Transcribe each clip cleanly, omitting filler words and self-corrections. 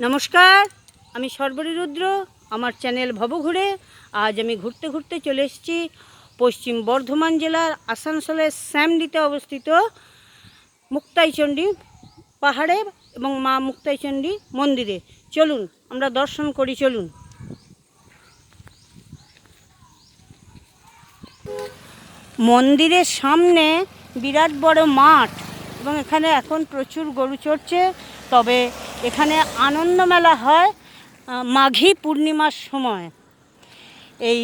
নমস্কার, আমি সর্বরী রুদ্র। আমার চ্যানেল ভবঘুরে। আজ আমি ঘুরতে ঘুরতে চলে এসেছি পশ্চিম বর্ধমান জেলার আসানসোলের শ্যামডিতে অবস্থিত মুক্তাইচণ্ডী পাহাড়ে এবং মা মুক্তাইচণ্ডী মন্দিরে। চলুন আমরা দর্শন করি। চলুন। মন্দিরের সামনে বিরাট বড় মাঠ এবং এখানে এখন প্রচুর গরু চড়ছে। তবে এখানে আনন্দ মেলা হয় মাঘী পূর্ণিমার সময়। এই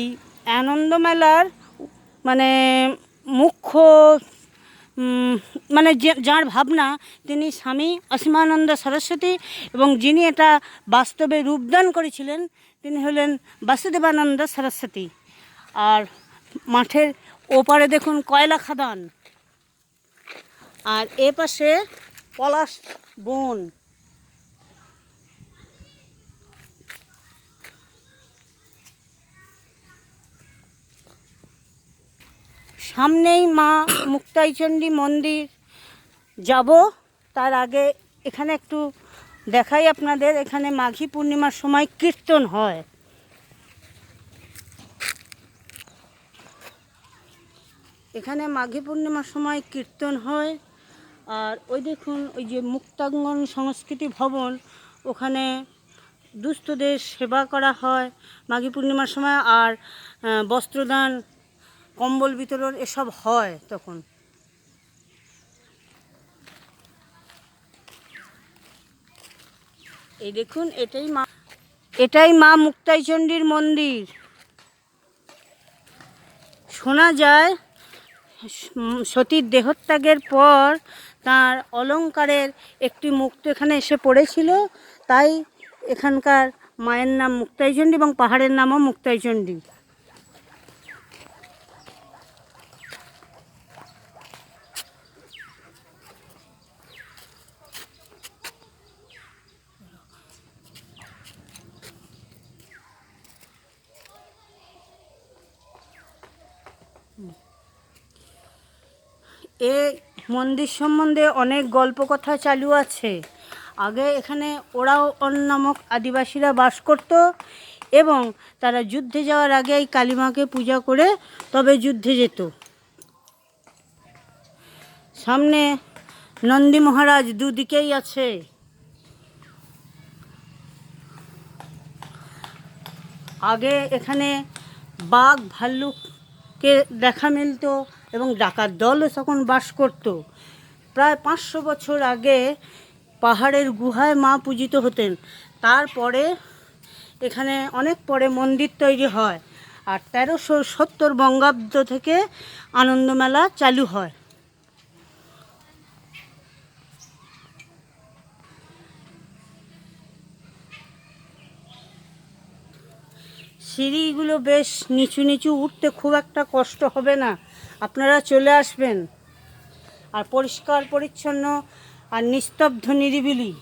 আনন্দ মেলার মুখ্য যার ভাবনা তিনি স্বামী অসীমানন্দ সরস্বতী, এবং যিনি এটা বাস্তবে রূপদান করেছিলেন তিনি হলেন বাসুদেবানন্দ সরস্বতী। আর মাঠের ওপারে দেখুন কয়লা খাদান, আর এ পাশে পলাশ বন। সামনেই মা মুক্তাইচণ্ডী মন্দির যাব। তার আগে এখানে একটু দেখাই আপনাদের। এখানে মাঘী পূর্ণিমার সময় কীর্তন হয়। এখানে মাঘী পূর্ণিমার সময় কীর্তন হয়। আর ওই দেখুন, ওই যে মুক্তাঙ্গন সংস্কৃতি ভবন, ওখানে দুস্থদের সেবা করা হয় মাঘী পূর্ণিমার সময়। আর বস্ত্রদান, কম্বল বিতরণ এসব হয় তখন। এই দেখুন, এটাই মা মুক্তাইচণ্ডীর মন্দির। শোনা যায় সতীর দেহত্যাগের পর তার অলঙ্কারের একটি মুক্ত এখানে এসে পড়েছিল, তাই এখানকার মায়ের নাম মুক্তাইচণ্ডী এবং পাহাড়ের নামও মুক্তাইচণ্ডী। এই মন্দির সম্বন্ধে অনেক গল্প কথা চালু আছে। আগে এখানে ওরাওন নামক আদিবাসীরা বাস করত এবং তারা যুদ্ধে যাওয়ার আগে এই কালীমাকে পূজা করে তবে যুদ্ধে যেত। সামনে নন্দী মহারাজ দুদিকেই আছে। আগে এখানে বাঘ ভাল্লুককে দেখা মিলত এবং ডাকাত দলও তখন বাস করত। প্রায় 500 বছর আগে পাহাড়ের গুহায় মা পূজিত হতেন। তারপরে এখানে অনেক পরে মন্দির তৈরি হয়। আর 1370 বঙ্গাব্দ থেকে আনন্দমেলা চালু হয়। সিঁড়িগুলো বেশ নিচু নিচু, উঠতে খুব একটা কষ্ট হবে না, আপনারা চলে আসবেন। আর পরিষ্কার পরিচ্ছন্ন আর নিস্তব্ধ নিরিবিলি।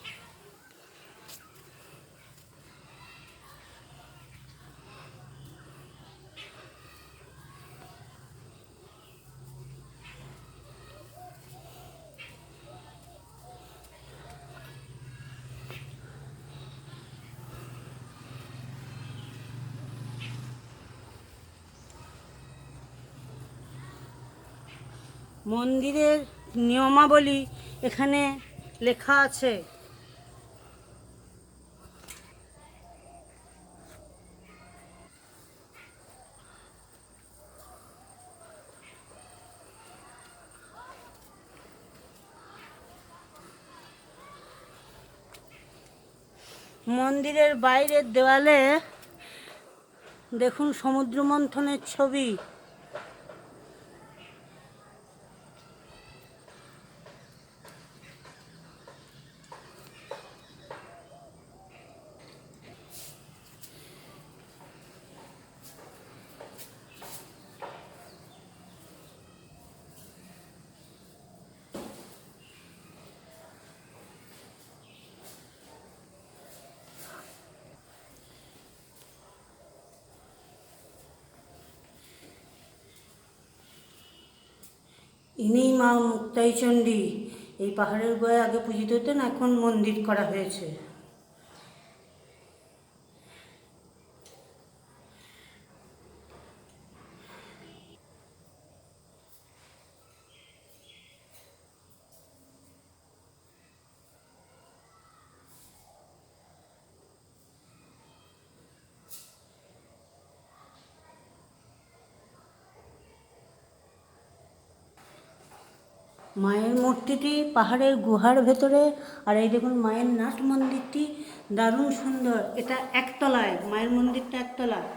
মন্দিরের নিয়মাবলী এখানে লেখা আছে। মন্দিরের বাইরের দেওয়ালে দেখুন সমুদ্র মন্থনের ছবি। ইনি মা মুক্তাইচণ্ডী। এই পাহাড়ের গায়ে আগে পূজিত হতেন, এখন মন্দির করা হয়েছে। মায়ের মূর্তিটি পাহাড়ের গুহার ভেতরে। আর এই দেখুন মায়ের নাট মন্দিরটি দারুণ সুন্দর। এটা একতলায়, মায়ের মন্দিরটা একতলায়,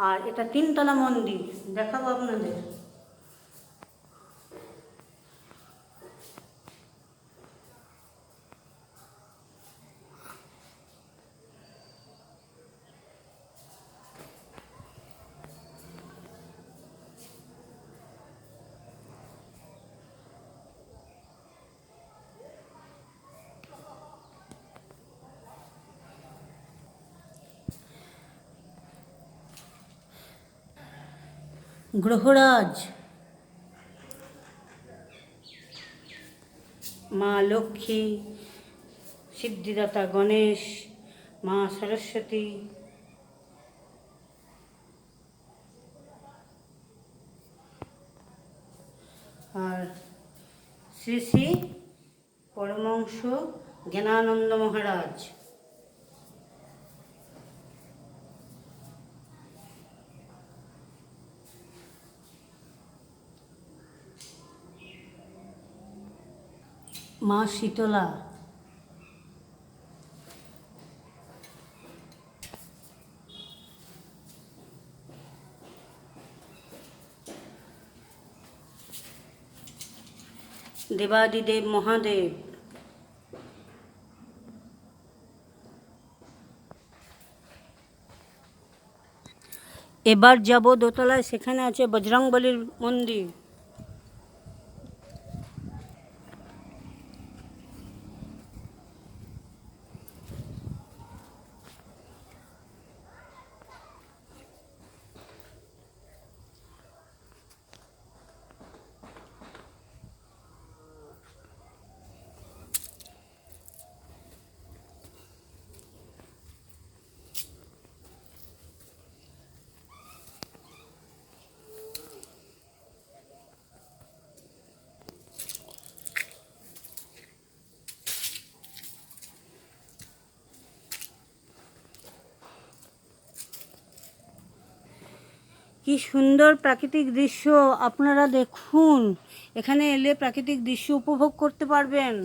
আর এটা তিনতলা মন্দির। দেখাবো আপনাদের। গ্রহরাজ, মা লক্ষ্মী, সিদ্ধিদাতা গণেশ, মা সরস্বতী, আর শ্রী শ্রী পরমহংস জ্ঞানানন্দ মহারাজ। মা শীতলা, দেবাদিদেব মহাদেব, এবার যাব দোতলায়, সেখানে আছে বজরংবলীর মন্দির। কি সুন্দর প্রাকৃতিক দৃশ্য, আপনারা দেখুন। এখানে এলে প্রাকৃতিক দৃশ্য উপভোগ করতে পারবেন।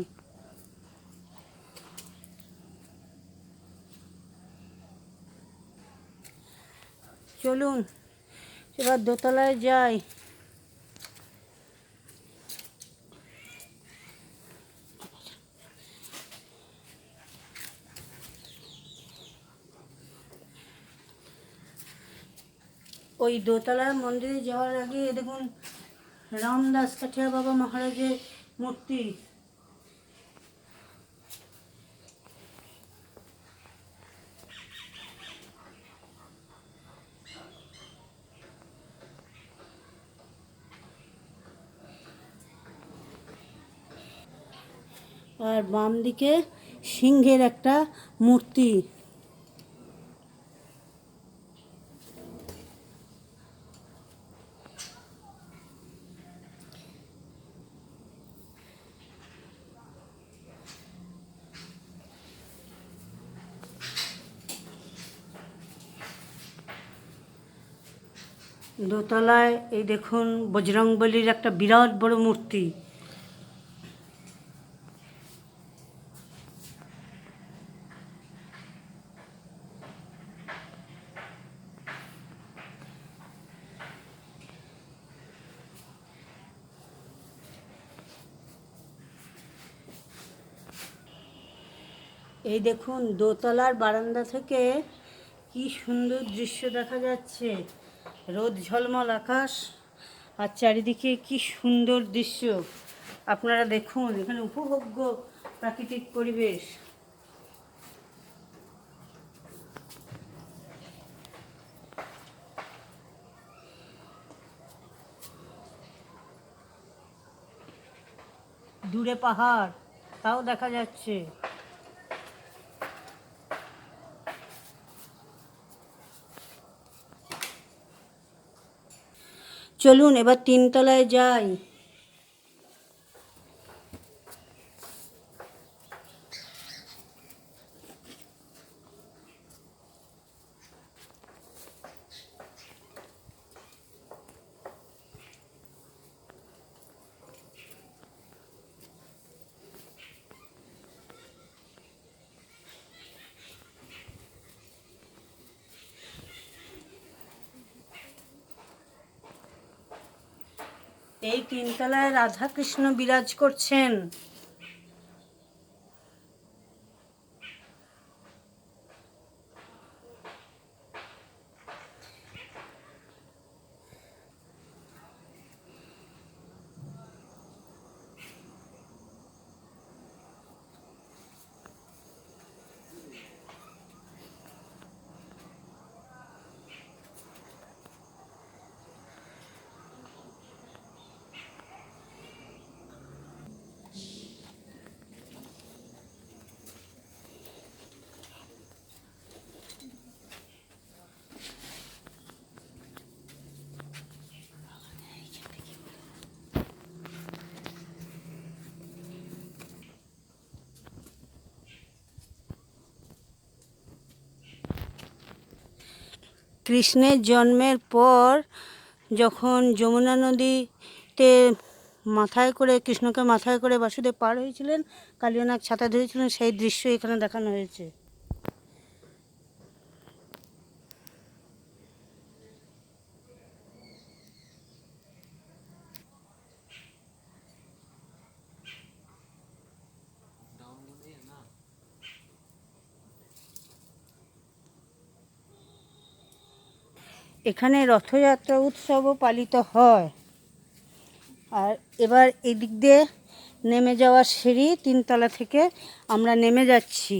চলুন এবার দোতলায় যাই। ওই দোতলার মন্দিরে যাওয়ার আগে দেখুন রামদাস কাঠিয়া বাবা মহারাজের মূর্তি। আর বাম দিকে সিংহের একটা মূর্তি। দোতলায় এই দেখুন বজরংবলীর একটা বিরাট বড় মূর্তি। এই দেখুন দোতলার বারান্দা থেকে কি সুন্দর দৃশ্য দেখা যাচ্ছে। রোদ ঝলমল আকাশ, আর চারিদিকে কি সুন্দর দৃশ্য। আপনারা দেখুন, এখানে উপভোগ্য প্রাকৃতিক পরিবেশ। দূরে পাহাড়, তাও দেখা যাচ্ছে। চলুন এবার তিনতলায় যাই। এই তিনতলায় রাধাকৃষ্ণ বিরাজ করছেন। কৃষ্ণের জন্মের পর যখন যমুনা নদীতে মাথায় করে কৃষ্ণকে মাথায় করে বাসুদেব পার হয়েছিলেন, কালিয়ানাগ ছাতা ধরেছিলেন, সেই দৃশ্য এখানে দেখানো হয়েছে। এখানে রথযাত্রা উৎসবও পালিত হয়। আর এবার এদিক দিয়ে নেমে যাওয়ার সিঁড়ি, তিনতলা থেকে আমরা নেমে যাচ্ছি।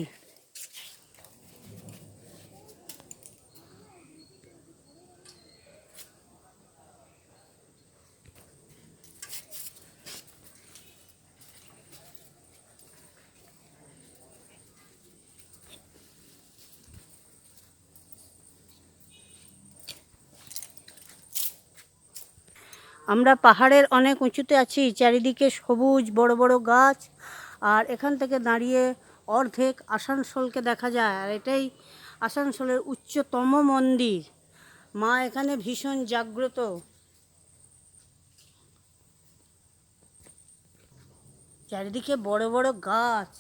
আমরা পাহাড়ের অনেক উঁচুতে আছি, চারিদিকে সবুজ বড় বড় গাছ, আর এখান থেকে দাঁড়িয়ে অর্ধেক আসানসোলকে দেখা যায়। আর এটাই আসানসোলের উচ্চতম মন্দির। মা এখানে ভীষণ জাগ্রত। চারিদিকে বড় বড় গাছ।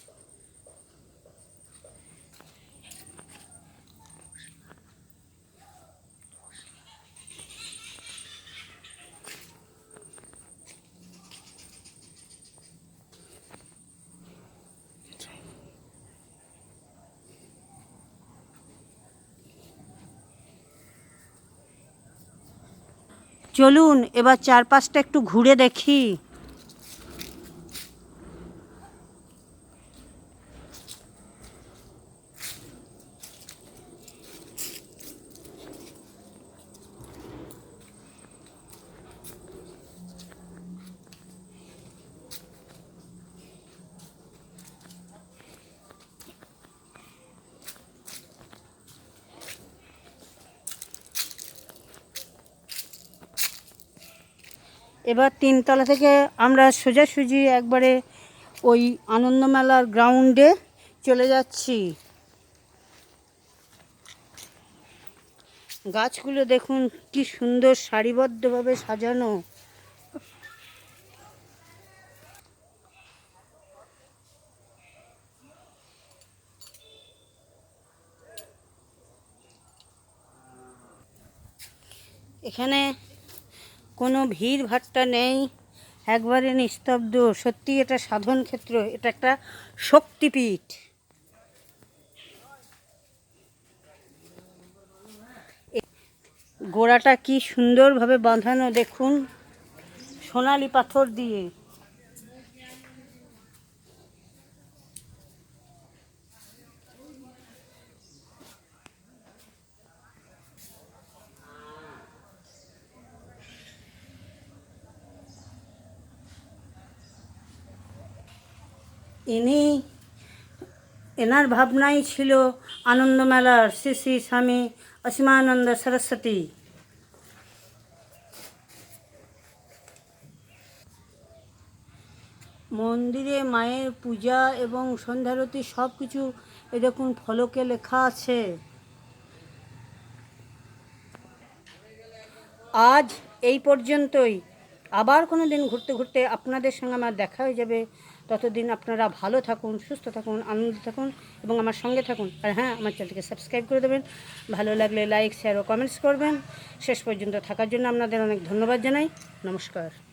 চলুন এবার চারপাশটা একটু ঘুরে দেখি। এবার তিনতলা থেকে আমরা সোজাসুজি একবারে ওই আনন্দমেলার গ্রাউন্ডে চলে যাচ্ছি। গাছগুলো দেখুন কি সুন্দর সারিবদ্ধভাবে সাজানো। এখানে কোনো ভিড় ভাট্টা নেই, একবারে নিস্তব্ধ। সত্যি এটা সাধন ক্ষেত্র, এটা একটা শক্তিপীঠ। গোড়াটা কি সুন্দরভাবে বাঁধানো দেখুন, সোনালি পাথর দিয়ে। এনার ভাবনাই ছিল আনন্দমেলার শ্রী শ্রী স্বামী অসীমানন্দ সরস্বতী। মন্দিরে মায়ের পূজা এবং সন্ধ্যারতি সব কিছু এ দেখুন ফলকে লেখা আছে। আজ এই পর্যন্তই। আবার কোনো দিন ঘুরতে ঘুরতে আপনাদের সঙ্গে আমার দেখা হয়ে যাবে। ততদিন আপনারা ভালো থাকুন, সুস্থ থাকুন, আনন্দ থাকুন এবং আমার সঙ্গে থাকুন। আর হ্যাঁ, আমার চ্যানেলটিকে সাবস্ক্রাইব করে দেবেন। ভালো লাগলে লাইক, শেয়ার ও কমেন্টস করবেন। শেষ পর্যন্ত থাকার জন্য আপনাদের অনেক ধন্যবাদ জানাই। নমস্কার।